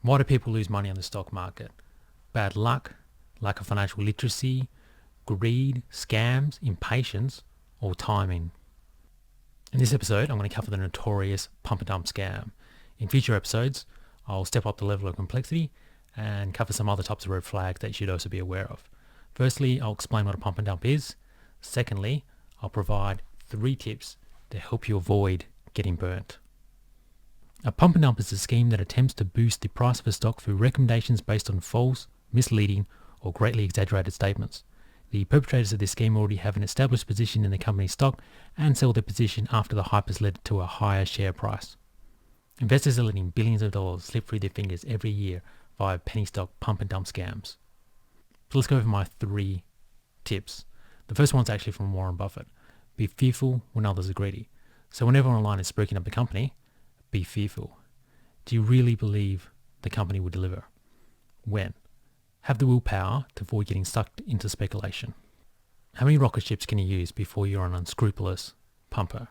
Why do people lose money on the stock market? Bad luck, lack of financial literacy, greed, scams, impatience, or timing? In this episode, I'm going to cover the notorious pump and dump scam. In future episodes, I'll step up the level of complexity and cover some other types of red flags that you should also be aware of. Firstly, I'll explain what a pump and dump is. Secondly, I'll provide 3 tips to help you avoid getting burnt. A pump and dump is a scheme that attempts to boost the price of a stock through recommendations based on false, misleading, or greatly exaggerated statements. The perpetrators of this scheme already have an established position in the company's stock and sell their position after the hype has led to a higher share price. Investors are letting billions of dollars slip through their fingers every year via penny stock pump and dump scams. So let's go over my 3 tips. The first one's actually from Warren Buffett. Be fearful when others are greedy. So when everyone online is spruiking up the company, be fearful. Do you really believe the company will deliver? When? Have the willpower to avoid getting sucked into speculation. How many rocket ships can you use before you're an unscrupulous pumper?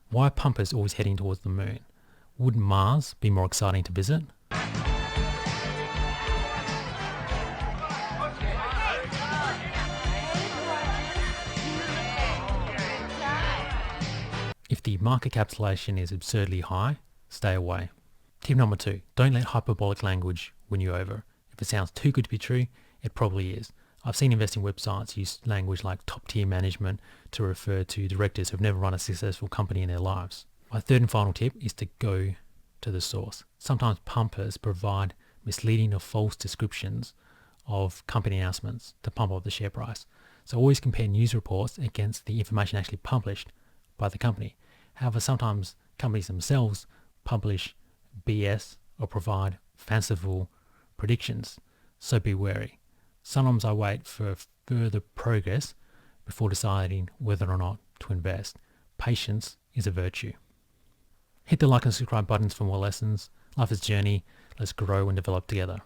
Why are pumpers always heading towards the moon? Wouldn't Mars be more exciting to visit? If the market capitalization is absurdly high, stay away. Tip number 2, don't let hyperbolic language win you over. If it sounds too good to be true, it probably is. I've seen investing websites use language like top tier management to refer to directors who've never run a successful company in their lives. My third and final tip is to go to the source. Sometimes pumpers provide misleading or false descriptions of company announcements to pump up the share price. So always compare news reports against the information actually published by the company. However, sometimes companies themselves publish BS or provide fanciful predictions, so be wary. Sometimes I wait for further progress before deciding whether or not to invest. Patience is a virtue. Hit the like and subscribe buttons for more lessons. Life is a journey. Let's grow and develop together.